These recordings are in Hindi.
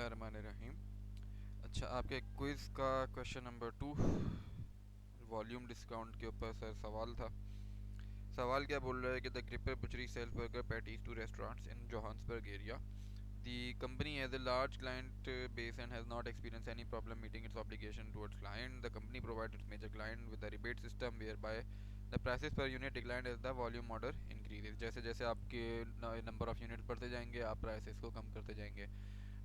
बिस्मिल्लाहिर्रहमानिर्रहीम। अच्छा, आपके क्विज़ का क्वेश्चन नंबर 2 वॉल्यूम डिस्काउंट के ऊपर सर सवाल था। सवाल क्या बोल रहा है कि the Cripper butchery sells burger patties to restaurants in Johannesburg area. The company has a large client base and has not experienced any problem meeting its obligation towards client. The company provides its major client with a rebate system whereby the prices per unit declined as the volume order increases. जैसे जैसे आपके नंबर ऑफ यूनिट बढ़ते जाएंगे आप प्राइसेस को कम करते जाएंगे।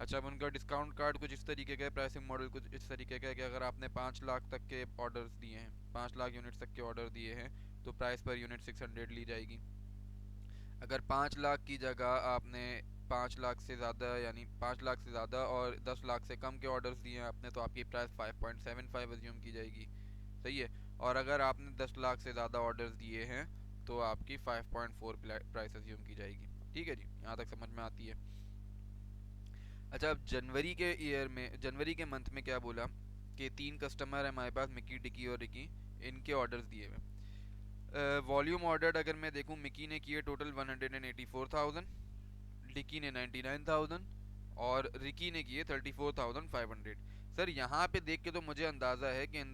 अच्छा, अब उनका डिस्काउंट कार्ड कुछ इस तरीके का है, प्राइसिंग मॉडल कुछ इस तरीके का है कि अगर आपने 5 लाख तक के ऑर्डर्स दिए हैं, 5 लाख यूनिट्स तक के ऑर्डर दिए हैं, तो प्राइस पर यूनिट 600 ली जाएगी। अगर 5 लाख की जगह आपने 5 लाख से ज़्यादा यानी 5 लाख से ज़्यादा और 10 लाख से कम के ऑर्डर्स दिए हैं आपने, तो आपकी प्राइस 5.75 अज्यूम की जाएगी। सही है। और अगर आपने 10 लाख से ज़्यादा ऑर्डर्स दिए हैं तो आपकी 5.4 प्राइस अज्यूम की जाएगी। ठीक है जी, यहाँ तक समझ में आती है। अच्छा, अब जनवरी के मंथ में क्या बोला कि 3 कस्टमर है हमारे पास, मिकी, डिकी और रिकी। इनके ऑर्डर्स दिए हुए। वॉल्यूम ऑर्डर अगर मैं देखूं, मिकी ने किए टोटल 184,000, डिकी ने 99,000 और रिकी ने किए 34,500। सर यहाँ पे देख के तो मुझे अंदाज़ा है कि इन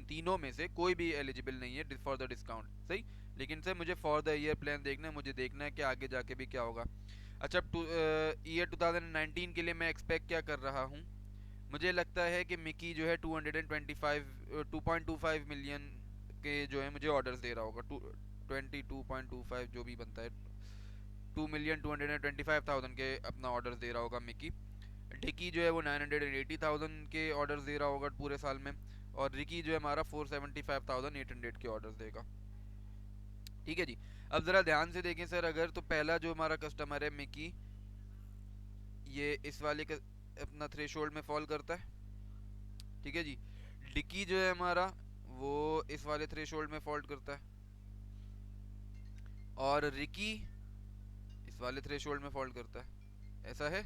तीनों में से कोई भी एलिजिबल नहीं है फॉर द डिस्काउंट। सही। लेकिन सर मुझे फॉर द ईयर प्लान देखना है, मुझे देखना है कि आगे जाके भी क्या होगा। अच्छा, ईयर 2019 के लिए मैं एक्सपेक्ट क्या कर रहा हूँ। मुझे लगता है कि मिकी जो है 225 मिलियन के जो है मुझे ऑर्डर्स दे रहा होगा। 22.25 जो भी बनता है, 2,225,000 के अपना ऑर्डर्स दे रहा होगा मिकी। डिकी जो है वो 980,000 के ऑर्डर्स दे रहा होगा पूरे साल में। और रिकी जो है हमारा 475,800 के ऑर्डर्स देगा। ठीक है जी। अब ज़रा ध्यान से देखें सर, अगर तो पहला जो हमारा कस्टमर है मिकी, ये इस वाले का अपना थ्रेशोल्ड में फॉल करता है। ठीक है जी। डिकी जो है हमारा वो इस वाले थ्रेशोल्ड में फॉल्ट करता है और रिकी इस वाले थ्रेशोल्ड में फॉल्ट करता है। ऐसा है।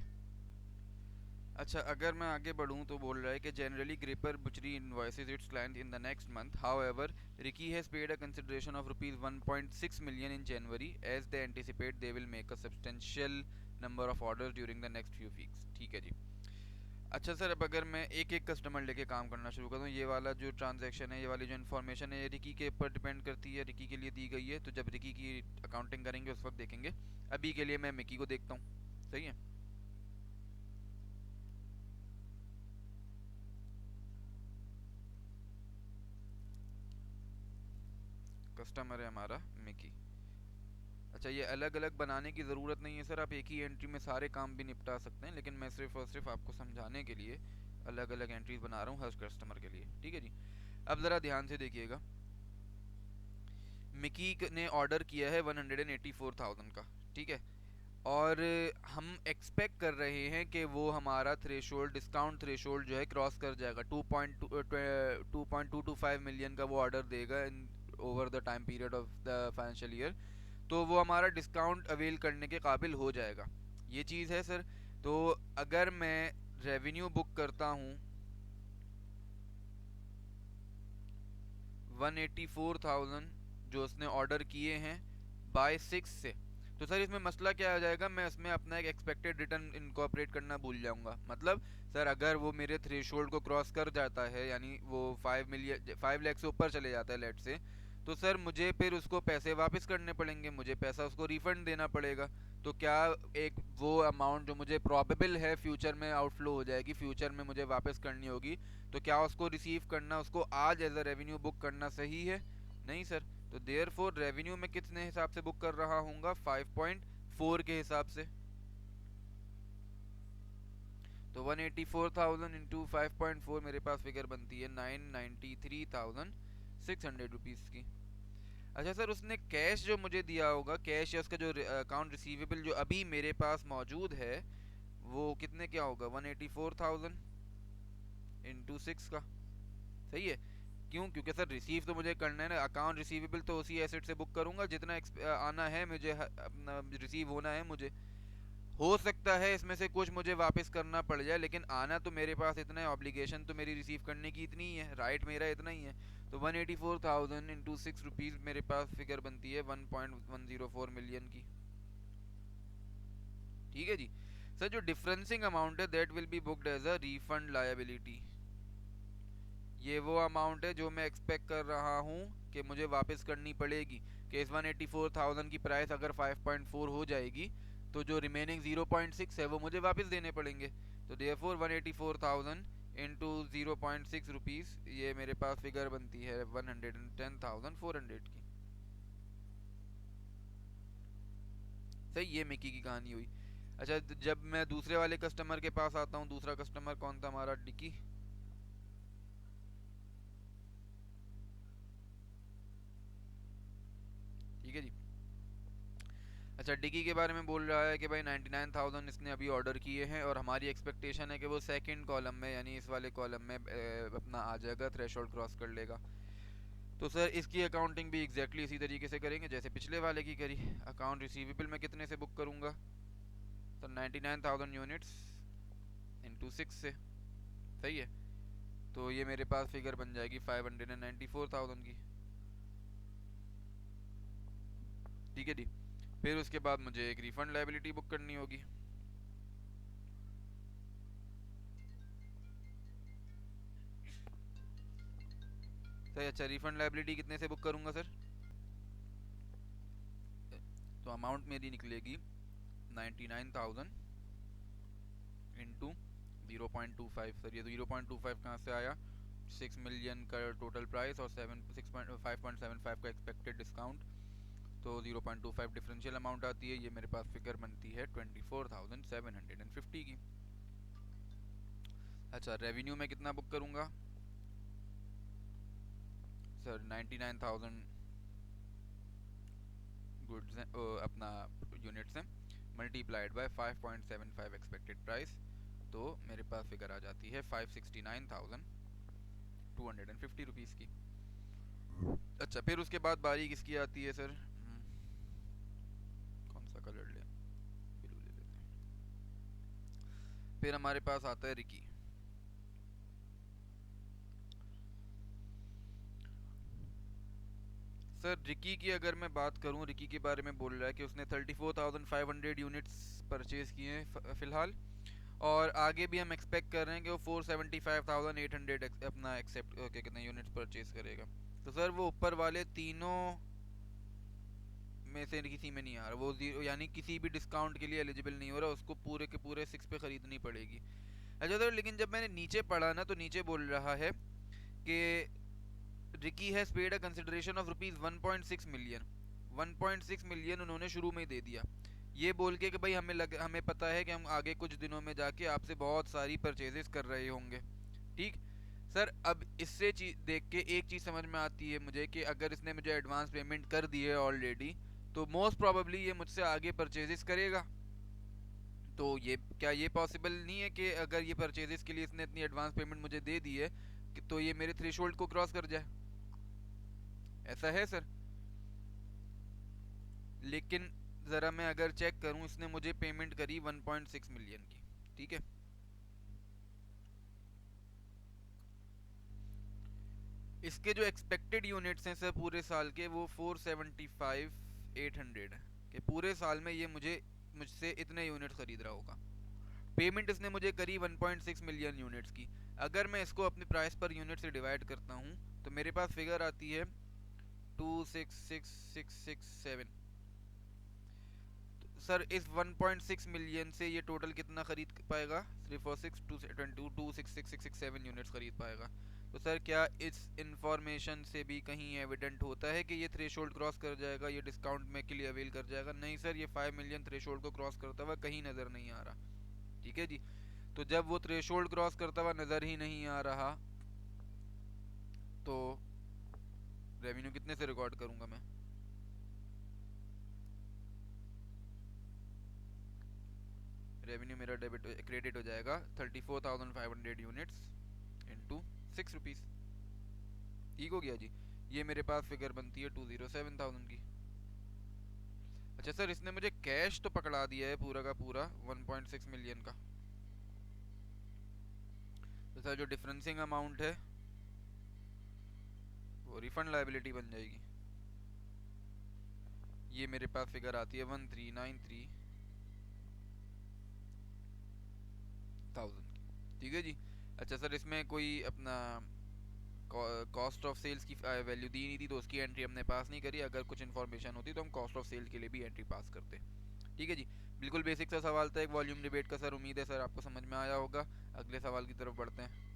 अच्छा, अगर मैं आगे बढ़ूं तो बोल रहा है कि generally Gripper butchery invoices its client in the next month, however Ricky has paid a consideration of rupees 1.6 million in January as they anticipate they will make a substantial number of orders during the next few weeks. ठीक है जी। अच्छा सर, अब अगर मैं एक एक कस्टमर लेके काम करना शुरू कर दूँ, ये वाला जो ट्रांजैक्शन है, ये वाली जो इन्फॉर्मेशन है, ये रिकी के ऊपर डिपेंड करती है, रिकी के लिए दी गई है। तो जब रिकी की अकाउंटिंग करेंगे उस वक्त देखेंगे। अभी के लिए मैं मिकी को देखता हूँ। सही है। कस्टमर है हमारा मिकी। अच्छा, ये अलग अलग बनाने की ज़रूरत नहीं है सर, आप एक ही एंट्री में सारे काम भी निपटा सकते हैं, लेकिन मैं सिर्फ और सिर्फ आपको समझाने के लिए अलग अलग एंट्रीज बना रहा हूँ हर कस्टमर के लिए। ठीक है जी। अब ज़रा ध्यान से देखिएगा, मिकी ने ऑर्डर किया है 184,000 का। ठीक है। और हम एक्सपेक्ट कर रहे हैं कि वो हमारा थ्रेशोल्ड, डिस्काउंट थ्रेशोल्ड जो है क्रॉस कर जाएगा। 2.225 मिलियन का वो ऑर्डर देगा इन over the time period of the financial year. तो वो हमारा डिस्काउंट अवेल करने के काबिल हो जाएगा। ये चीज़ है सर। तो अगर मैं रेवेन्यू बुक करता हूँ 184,000 जो उसने ऑर्डर किए हैं बाय 6 से, तो सर इसमें मसला क्या आ जाएगा, मैं इसमें अपना एक एक्सपेक्टेड रिटर्न इनकॉर्पोरेट करना भूल जाऊंगा। मतलब सर अगर वो मेरे थ्रेशोल्ड को क्रॉस कर जाता है, यानी वो 5 लाख से ऊपर चले जाता है लेट से, तो सर मुझे फिर उसको पैसे वापस करने पड़ेंगे, मुझे पैसा उसको रिफंड देना पड़ेगा। तो क्या एक वो अमाउंट जो मुझे प्रोबेबल है फ्यूचर में आउटफ्लो हो जाएगी, फ्यूचर में मुझे वापस करनी होगी, तो क्या उसको रिसीव करना, उसको आज एज अ रेवेन्यू बुक करना सही है? नहीं सर। तो देयर फोर रेवेन्यू में कितने हिसाब से बुक कर रहा हूँ? 5.4 के हिसाब से। तो 184,000 इंटू 5.4 मेरे पास फिगर बनती है 993,600 रुपीज़ की। अच्छा सर, उसने कैश जो मुझे दिया होगा, कैश या उसका जो अकाउंट रिसीवेबल जो अभी मेरे पास मौजूद है, वो कितने क्या होगा? 184,000 इंटू 6 का। सही है। क्यों? क्योंकि सर रिसीव तो मुझे करना है ना, अकाउंट रिसीवेबल तो उसी एसेट से बुक करूंगा जितना आना है मुझे, अपना रिसीव होना है मुझे। हो सकता है इसमें से कुछ मुझे वापस करना पड़ जाए, लेकिन आना तो मेरे पास इतना है, ऑब्लिगेशन तो मेरी रिसीव करने की इतनी ही है, राइट मेरा इतना ही है। तो 184,000 इंटू 6 रुपीज़ मेरे पास फिगर बनती है 1.104 मिलियन की। ठीक है जी। सर जो डिफरेंसिंग अमाउंट है that will be booked as a refund liability. ये वो अमाउंट है जो मैं एक्सपेक्ट कर रहा हूँ कि मुझे वापस करनी पड़ेगी। कि इस 184,000 की प्राइस अगर 5.4 हो जाएगी तो जो रिमेनिंग 0.6 है वो मुझे वापस देने पड़ेंगे। तो देयरफॉर 184,000 इंटू 0.6 रुपीज़, ये मेरे पास फिगर बनती है 110,400 की। सही, ये मिकी की कहानी हुई। अच्छा, जब मैं दूसरे वाले कस्टमर के पास आता हूँ, दूसरा कस्टमर कौन था हमारा? डिकी। ठीक है जी। अच्छा, डिकी के बारे में बोल रहा है कि भाई 99,000 इसने अभी ऑर्डर किए हैं और हमारी एक्सपेक्टेशन है कि वो सेकंड कॉलम में यानी इस वाले कॉलम में अपना आ जाएगा, थ्रेशोल्ड क्रॉस कर लेगा। तो सर इसकी अकाउंटिंग भी एग्जैक्टली इसी तरीके से करेंगे जैसे पिछले वाले की करी। अकाउंट रिसीवेबल में कितने से बुक करूँगा? तो 99,000 यूनिट्स इंटू 6 से। सही है। तो ये मेरे पास फिगर बन जाएगी 594,000 की। ठीक है जी। फिर उसके बाद मुझे एक रिफंड लाइबिलिटी बुक करनी होगी। सही। अच्छा, रिफंड लाइबिलिटी कितने से बुक करूँगा सर? तो अमाउंट मेरी निकलेगी 99,000 इंटू 0.25। सर ये तो 0.25 कहाँ से आया? 6 मिलियन का टोटल प्राइस और 5.75 का एक्सपेक्टेड डिस्काउंट, तो 0.25 डिफरेंशियल अमाउंट आती है। ये मेरे पास फिगर बनती है 24,750 की। अच्छा, रेवेन्यू में कितना बुक करूँगा सर? 99,000 गुड्स हैं, अपना यूनिट्स हैं, मल्टीप्लाइड बाय 5.75 एक्सपेक्टेड प्राइस, तो मेरे पास फिगर आ जाती है 569,250 रुपीज़ की। अच्छा, फिर उसके बाद बारी किसकी आती है सर? कौन सा कलर ले? ब्लू ले लेते हैं। फिर हमारे पास आता है रिकी। सर रिकी की अगर मैं बात करूं, रिकी के बारे में बोल रहा है कि उसने 34,500 यूनिट्स परचेज किए हैं फ़िलहाल, और आगे भी हम एक्सपेक्ट कर रहे हैं कि वो 475,800 अपना एक्सेप्ट क्या कहते हैं यूनिट्स परचेज करेगा। तो सर वो ऊपर वाले तीनों में से किसी में नहीं आ रहा, वो जीरो यानी किसी भी डिस्काउंट के लिए एलिजिबल नहीं हो रहा, उसको पूरे के पूरे 6 पे ख़रीदनी पड़ेगी। अच्छा सर, लेकिन जब मैंने नीचे पढ़ा ना तो नीचे बोल रहा है कि Ricky has paid a consideration of rupees 1.6 million. 1.6 million उन्होंने शुरू में ही दे दिया, ये बोल के कि भाई हमें पता है कि हम आगे कुछ दिनों में जाके आपसे बहुत सारी परचेजेस कर रहे होंगे। ठीक। सर अब इससे चीज देख के एक चीज़ समझ में आती है मुझे कि अगर इसने मुझे एडवांस पेमेंट कर दी है ऑलरेडी, तो मोस्ट प्रोबेबली ये मुझसे आगे परचेजेस करेगा। तो ये क्या ये पॉसिबल नहीं है कि अगर ये परचेजेस के लिए इसने इतनी एडवांस पेमेंट मुझे दे दी है तो ये मेरे थ्रेशोल्ड को क्रॉस कर जाए? ऐसा है सर? लेकिन ज़रा मैं अगर चेक करूं, इसने मुझे पेमेंट करी 1.6 मिलियन की। ठीक है। इसके जो एक्सपेक्टेड यूनिट्स हैं सर पूरे साल के, वो 475,800 है कि पूरे साल में ये मुझसे इतने यूनिट्स खरीद रहा होगा। पेमेंट इसने मुझे करी 1.6 मिलियन यूनिट्स की। अगर मैं इसको अपने प्राइस पर यूनिट से डिवाइड करता हूँ तो मेरे पास फिगर आती है 266,667। सर इस 1.6 मिलियन से ये टोटल कितना खरीद पाएगा? 346,226,667 यूनिट्स खरीद पाएगा। तो सर क्या इस इंफॉर्मेशन से भी कहीं एविडेंट होता है कि ये थ्रेशोल्ड क्रॉस कर जाएगा, ये डिस्काउंट में के लिए अवेल कर जाएगा? नहीं सर, ये 5 मिलियन थ्रेशोल्ड को क्रॉस करता हुआ कहीं नज़र नहीं आ रहा। ठीक है जी। तो जब वो थ्रेशोल्ड क्रॉस करता हुआ नज़र ही नहीं आ रहा तो रेवेन्यू कितने से रिकॉर्ड करूंगा मैं? रेवेन्यू मेरा डेबिट क्रेडिट हो जाएगा 34,500 यूनिट्स इंटू 6 रुपीज़। ठीक हो गया जी। ये मेरे पास फिगर बनती है 207,000 की। अच्छा सर, इसने मुझे कैश तो पकड़ा दिया है पूरा का पूरा 1.6 मिलियन का। तो सर जो डिफरेंसिंग अमाउंट है वो रिफंड लाइबिलिटी बन जाएगी। ये मेरे पास फिगर आती है 1393 ठीक है जी। अच्छा सर, इसमें कोई अपना कॉस्ट ऑफ सेल्स की वैल्यू दी नहीं थी, तो उसकी एंट्री हमने पास नहीं करी। अगर कुछ इन्फॉर्मेशन होती तो हम कॉस्ट ऑफ सेल के लिए भी एंट्री पास करते। ठीक है जी। बिल्कुल बेसिक सा सवाल था एक वॉल्यूम डिबेट का सर। उम्मीद है सर आपको समझ में आया होगा। अगले सवाल की तरफ बढ़ते हैं।